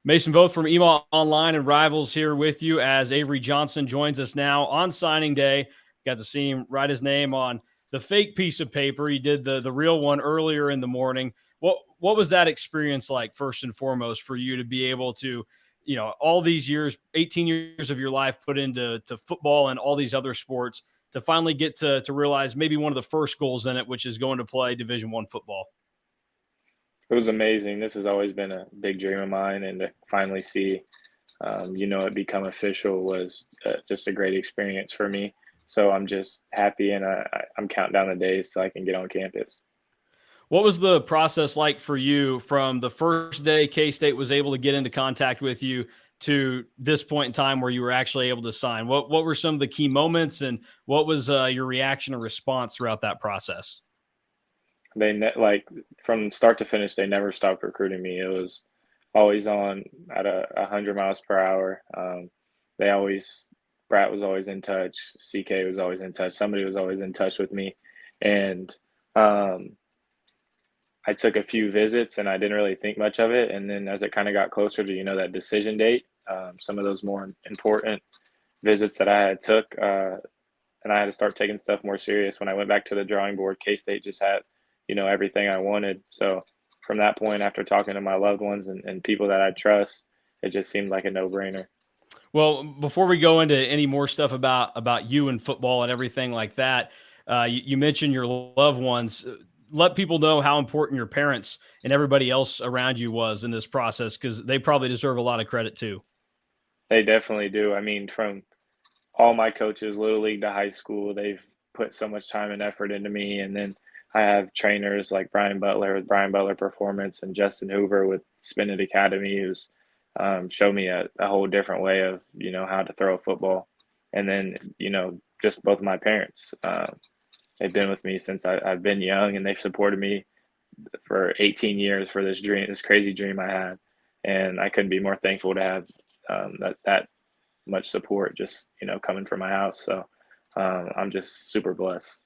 Mason Voth from EMAW Online and Rivals here with you as Avery Johnson joins us now on signing day. Got to see him write his name on the fake piece of paper. He did the real one earlier in the morning. What was that experience like, first and foremost, for you to be able to, all these years, 18 years of your life put into football and all these other sports, to finally get to realize maybe one of the first goals in it, which is going to play Division I football? It was amazing. This has always been a big dream of mine, and to finally see, it become official was just a great experience for me. So I'm just happy, and I'm counting down the days so I can get on campus. What was the process like for you from the first day K-State was able to get into contact with you to this point in time where you were actually able to sign? What were some of the key moments, and what was your reaction or response throughout that process? Like from start to finish, they never stopped recruiting me. It was always on at 100 miles per hour. They always Brat was always in touch. CK was always in touch. Somebody was always in touch with me, and um, I took a few visits and I didn't really think much of it. And then as it kind of got closer to that decision date, some of those more important visits that I had took, and I had to start taking stuff more serious. When I went back to the drawing board, K State just had everything I wanted. So from that point, after talking to my loved ones and people that I trust, it just seemed like a no brainer. Well, before we go into any more stuff about you and football and everything like that, you mentioned your loved ones. Let people know how important your parents and everybody else around you was in this process, because they probably deserve a lot of credit too. They definitely do. I mean, from all my coaches, little league to high school, they've put so much time and effort into me. And then I have trainers like Brian Butler with Brian Butler Performance and Justin Hoover with Spin It Academy, who's showed me a whole different way of how to throw a football. And then just both of my parents, they've been with me since I've been young, and they've supported me for 18 years for this dream, this crazy dream I had. And I couldn't be more thankful to have that much support just coming from my house. So I'm just super blessed.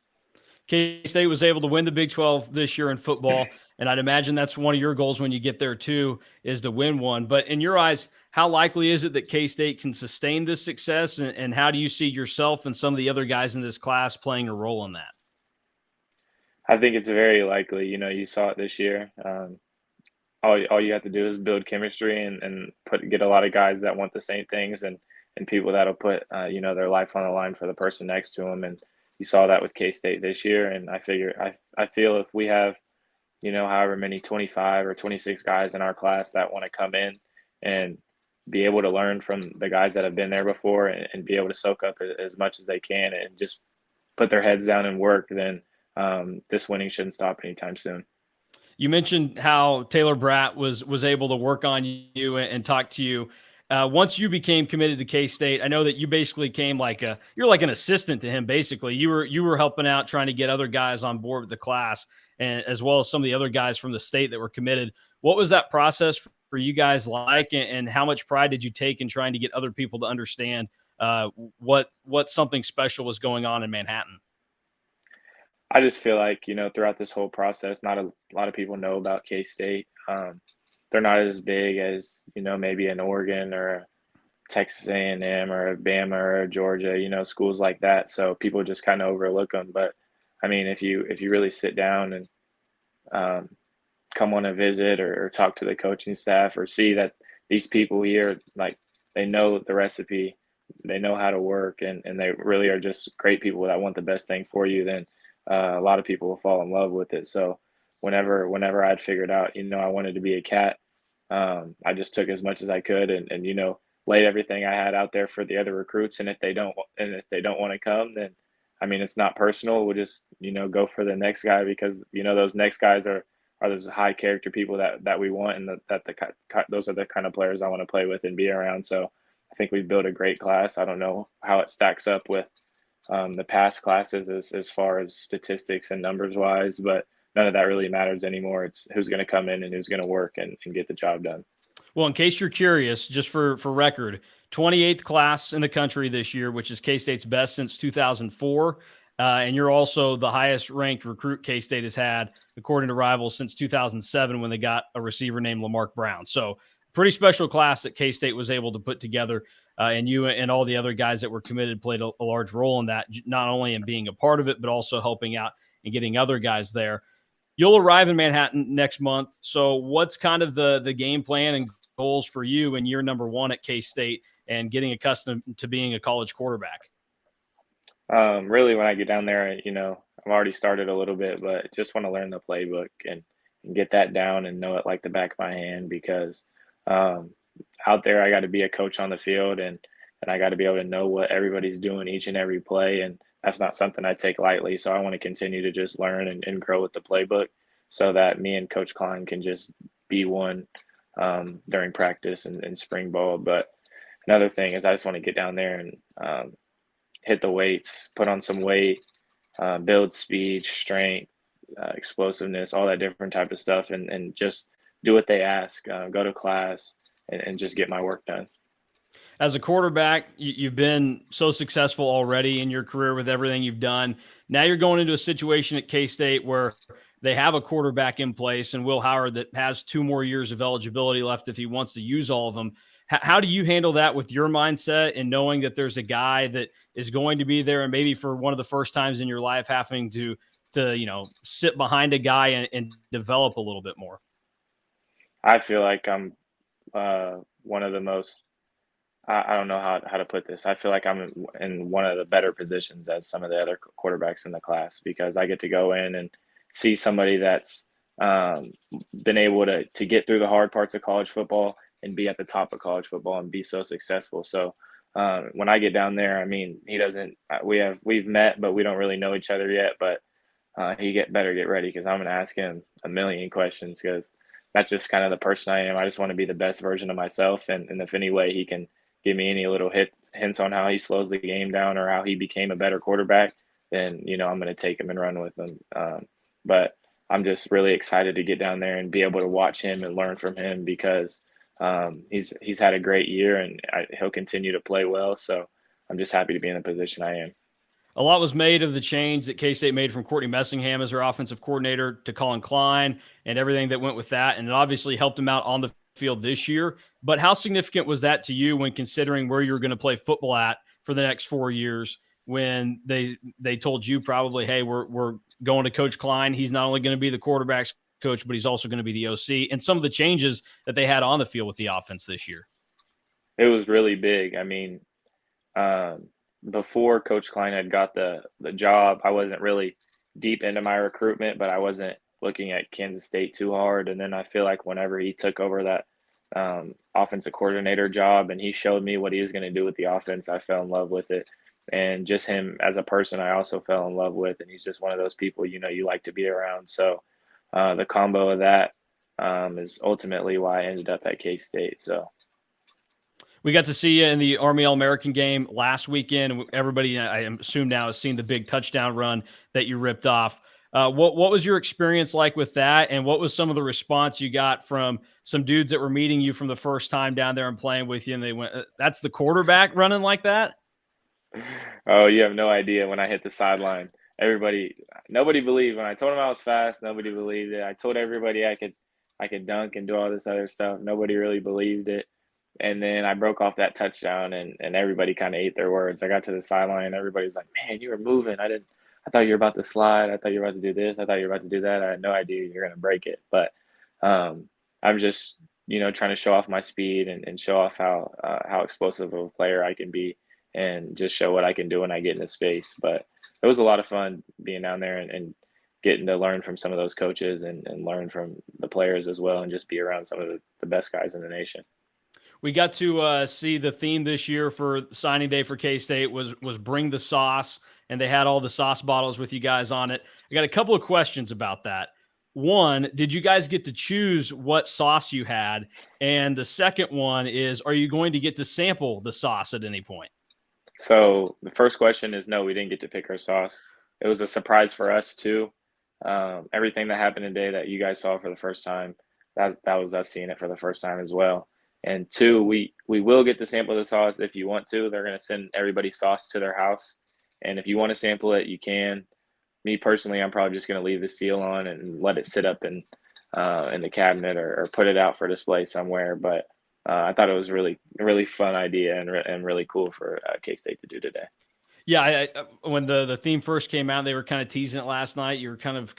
K-State was able to win the Big 12 this year in football, and I'd imagine that's one of your goals when you get there too, is to win one. But in your eyes, how likely is it that K-State can sustain this success, and how do you see yourself and some of the other guys in this class playing a role in that? I think it's very likely. You saw it this year. All you have to do is build chemistry and get a lot of guys that want the same things, and people that'll put their life on the line for the person next to them. And you saw that with K-State this year. And I feel if we have however many 25 or 26 guys in our class that want to come in and be able to learn from the guys that have been there before, and be able to soak up as much as they can and just put their heads down and work, then this winning shouldn't stop anytime soon. You mentioned how Taylor Bratt was able to work on you and talk to you. Once you became committed to K-State, I know that you basically came you're like an assistant to him. Basically, you were helping out, trying to get other guys on board with the class, and as well as some of the other guys from the state that were committed. What was that process for you guys like, and how much pride did you take in trying to get other people to understand what something special was going on in Manhattan? I just feel like, throughout this whole process, not a lot of people know about K-State. They're not as big as, maybe an Oregon or a Texas A&M or a Bama or a Georgia, schools like that. So people just kind of overlook them. But I mean, if you really sit down and um, come on a visit, or talk to the coaching staff, or see that these people here, like, they know the recipe, they know how to work, and they really are just great people that want the best thing for you, then a lot of people will fall in love with it. So whenever I'd figured out, I wanted to be a cat, I just took as much as I could, and laid everything I had out there for the other recruits. And if they don't want to come, then I mean, it's not personal. We'll just go for the next guy, because those next guys are those high character people that we want, and those are the kind of players I want to play with and be around. So I think we've built a great class. I don't know how it stacks up with the past classes as far as statistics and numbers wise, but none of that really matters anymore. It's who's going to come in and who's going to work and get the job done. Well, in case you're curious, just for record, 28th class in the country this year, which is K-State's best since 2004. And you're also the highest ranked recruit K-State has had, according to Rivals, since 2007, when they got a receiver named Lamarck Brown. So pretty special class that K-State was able to put together. And you and all the other guys that were committed played a large role in that, not only in being a part of it, but also helping out and getting other guys there. You'll arrive in Manhattan next month. So what's kind of the game plan and goals for you in year number 1 at K-State and getting accustomed to being a college quarterback? Really, when I get down there, I've already started a little bit, but just want to learn the playbook and get that down and know it like the back of my hand because um, out there, I got to be a coach on the field and I got to be able to know what everybody's doing each and every play. And that's not something I take lightly. So I want to continue to just learn and grow with the playbook so that me and Coach Klein can just be one during practice and spring ball. But another thing is I just want to get down there and hit the weights, put on some weight, build speed, strength, explosiveness, all that different type of stuff, and just do what they ask, go to class, and just get my work done. As a quarterback, you've been so successful already in your career with everything you've done. Now you're going into a situation at K-State where they have a quarterback in place and Will Howard that has 2 more years of eligibility left if he wants to use all of them. How do you handle that with your mindset and knowing that there's a guy that is going to be there and maybe for one of the first times in your life having to sit behind a guy and develop a little bit more? I feel like I'm one of the most I don't know how to put this. I feel like I'm in one of the better positions as some of the other quarterbacks in the class because I get to go in and see somebody that's um, been able to get through the hard parts of college football and be at the top of college football and be so successful. So when I get down there, I mean, he doesn't. We've met, but we don't really know each other yet. But better get ready because I'm going to ask him a million questions because that's just kind of the person I am. I just want to be the best version of myself, and if any way he can give me any little hints on how he slows the game down or how he became a better quarterback, then I'm going to take him and run with him. But I'm just really excited to get down there and be able to watch him and learn from him because he's had a great year and he'll continue to play well. So I'm just happy to be in the position I am. A lot was made of the change that K-State made from Courtney Messingham as their offensive coordinator to Colin Klein and everything that went with that. And it obviously helped him out on the field this year. But how significant was that to you when considering where you're going to play football at for the next 4 years when they told you probably, hey, we're going to Coach Klein. He's not only going to be the quarterback's coach, but he's also going to be the OC, and some of the changes that they had on the field with the offense this year? It was really big. I mean, um, before Coach Klein had got the job, I wasn't really deep into my recruitment, but I wasn't looking at Kansas State too hard. And then I feel like whenever he took over that offensive coordinator job and he showed me what he was going to do with the offense, I fell in love with it. And just him as a person, I also fell in love with. And he's just one of those people you like to be around. So the combo of that is ultimately why I ended up at K-State. So. We got to see you in the Army All-American game last weekend. Everybody, I assume now, has seen the big touchdown run that you ripped off. What was your experience like with that, and what was some of the response you got from some dudes that were meeting you from the first time down there and playing with you, and they went, "That's the quarterback running like that?" Oh, you have no idea when I hit the sideline. Nobody believed when I told them I was fast. Nobody believed it. I told everybody I could dunk and do all this other stuff. Nobody really believed it. And then I broke off that touchdown and everybody kind of ate their words. I got to the sideline. Everybody was like, man, you were moving. I thought you were about to slide. I thought you were about to do this. I thought you were about to do that. I had no idea you were going to break it. But I'm just, trying to show off my speed and show off how explosive of a player I can be and just show what I can do when I get into space. But it was a lot of fun being down there and getting to learn from some of those coaches and learn from the players as well and just be around some of the best guys in the nation. We got to see the theme this year for signing day for K-State was bring the sauce, and they had all the sauce bottles with you guys on it. I got a couple of questions about that. One, did you guys get to choose what sauce you had? And the second one is, are you going to get to sample the sauce at any point? So the first question is no, we didn't get to pick our sauce. It was a surprise for us too. Everything that happened today that you guys saw for the first time, that was us seeing it for the first time as well. And two, we will get to sample the sauce if you want to. They're going to send everybody sauce to their house. And if you want to sample it, you can. Me personally, I'm probably just going to leave the seal on and let it sit up in the cabinet or put it out for display somewhere. But I thought it was a really fun idea and really cool for K-State to do today. Yeah, when the theme first came out, they were kind of teasing it last night. You were kind of,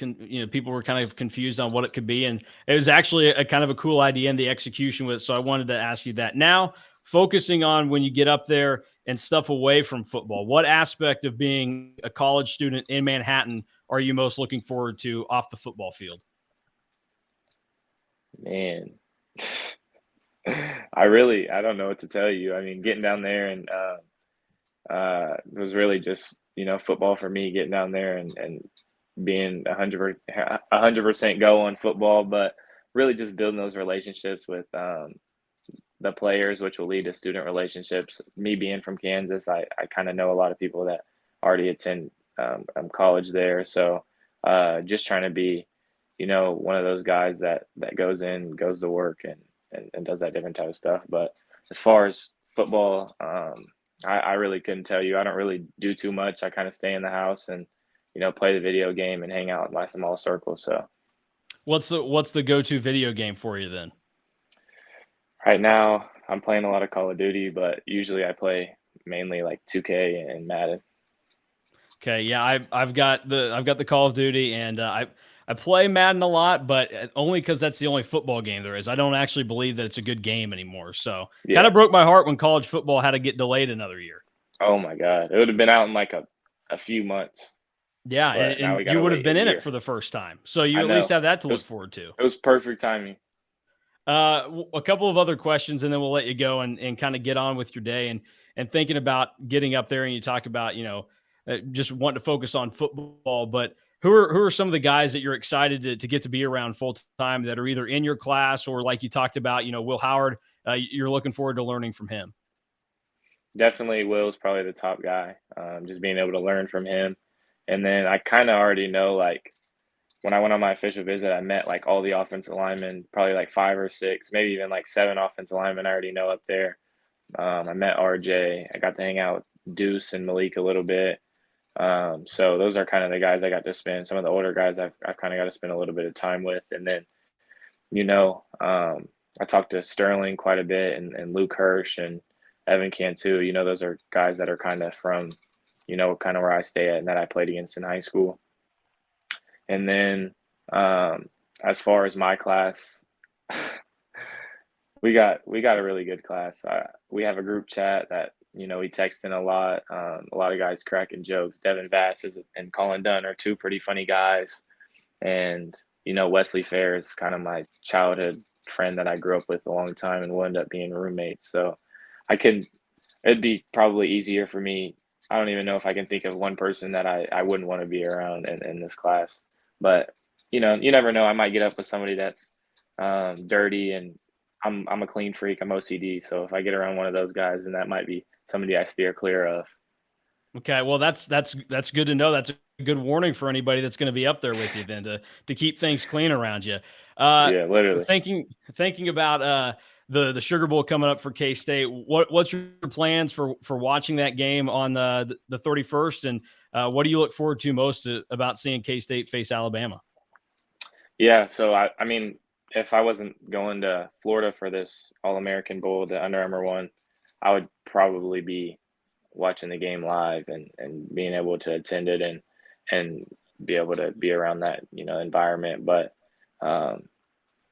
people were kind of confused on what it could be, and it was actually a kind of a cool idea and the execution with it. So I wanted to ask you that. Now, focusing on when you get up there and stuff away from football, what aspect of being a college student in Manhattan are you most looking forward to off the football field? Man, I don't know what to tell you. I mean, getting down there and it was really just football for me. Getting down there and being 100% go on football, but really just building those relationships with the players, which will lead to student relationships. Me being from Kansas, I kind of know a lot of people that already attend college there. So just trying to be, one of those guys that goes in, goes to work and does that different type of stuff. But as far as football, I really couldn't tell you. I don't really do too much. I kind of stay in the house and, play the video game and hang out in my small circle. So What's the go-to video game for you then? right now, I'm playing a lot of Call of Duty, but usually I play mainly like 2K and Madden. Okay, yeah, I've got the Call of Duty, and I play Madden a lot, but only because that's the only football game there is. I don't actually believe that it's a good game anymore. So kind Yeah. of broke my heart when college football had to get delayed another year. Oh my God. It would have been out in like a few months, Yeah, but now and we got you to would have wait a been in it year. for the first time, so you I at least know. have that to It look was forward to. it was perfect timing. A couple of other questions, and then we'll let you go and kind of get on with your day and thinking about getting up there. And you talk about just wanting to focus on football, but who are some of the guys that you're excited to get to be around full time that are either in your class or like you talked about, Will Howard. You're looking forward to learning from him. Definitely Will's probably the top guy. Just being able to learn from him. And then I kind of already know, like, when I went on my official visit, I met like all the offensive linemen, probably like 5 or 6, maybe even like 7 offensive linemen I already know up there. I met RJ. I got to hang out with Deuce and Malik a little bit. So those are kind of the guys I got to spend. Some of the older guys I've kind of got to spend a little bit of time with. And then, I talked to Sterling quite a bit and Luke Hirsch and Evan Cantu. Those are guys that are kind of from, kind of where I stay at and that I played against in high school. And then as far as my class, we got a really good class. We have a group chat that we text in a lot. A lot of guys cracking jokes. Devin Vass and Colin Dunn are two pretty funny guys, and Wesley Fair is kind of my childhood friend that I grew up with a long time, and we'll end up being roommates. So I can. It'd be probably easier for me. I don't even know if I can think of one person that I wouldn't want to be around in this class. But you never know. I might get up with somebody that's dirty, and I'm a clean freak. I'm OCD, so if I get around one of those guys, then that might be somebody I steer clear of. Okay, well that's good to know. That's a good warning for anybody that's going to be up there with you then to keep things clean around you. Uh, Yeah, literally. thinking about the Sugar Bowl coming up for K State. What's your plans for watching that game on the 31st, and what do you look forward to most about seeing K State face Alabama? Yeah, so I mean, if I wasn't going to Florida for this All American Bowl, the Under Armour one, I would probably be watching the game live and being able to attend it and be able to be around that environment. But um,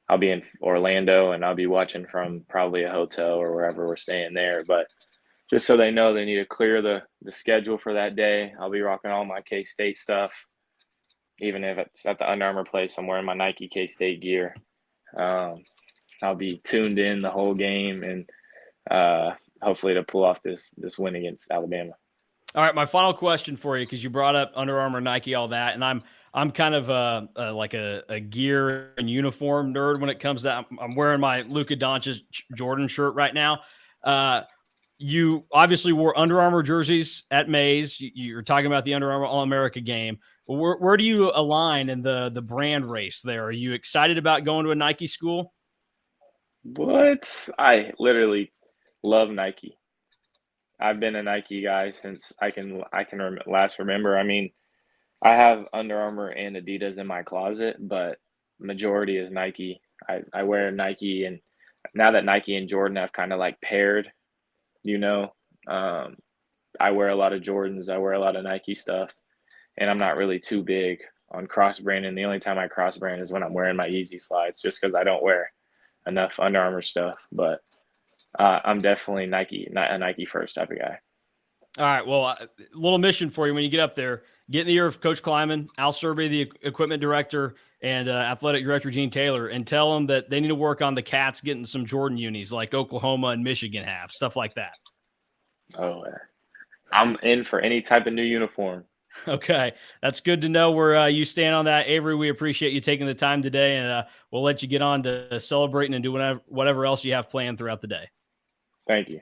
I'll be in Orlando and I'll be watching from probably a hotel or wherever we're staying there. But just so they know they need to clear the schedule for that day, I'll be rocking all my K State stuff, even if it's at the Under Armour place somewhere in my Nike K State gear. Um, I'll be tuned in the whole game and hopefully to pull off this win against Alabama. All right, my final question for you, because you brought up Under Armour, Nike, all that, and I'm kind of like a gear and uniform nerd when it comes to that. I'm wearing my Luka Doncic Jordan shirt right now. You obviously wore Under Armour jerseys at Mays. You're talking about the Under Armour All America game. Where do you align in the brand race there? Are you excited about going to a Nike school? What? I literally love Nike. I've been a Nike guy since I can last remember. I mean, I have Under Armour and Adidas in my closet, but majority is Nike. I wear Nike and now that Nike and Jordan have kind of like paired, you know, I wear a lot of Jordans, I wear a lot of Nike stuff, and I'm not really too big on cross branding. The only time I cross brand is when I'm wearing my Yeezy slides, just because I don't wear enough Under Armour stuff. But I'm definitely a Nike first type of guy. All right. Well, a little mission for you when you get up there. Get in the ear of Coach Kleiman, Al Serby, the equipment director, and athletic director Gene Taylor, and tell them that they need to work on the Cats getting some Jordan unis like Oklahoma and Michigan have, stuff like that. Oh, I'm in for any type of new uniform. Okay. That's good to know where you stand on that. Avery, we appreciate you taking the time today, and we'll let you get on to celebrating and do whatever else you have planned throughout the day. Thank you.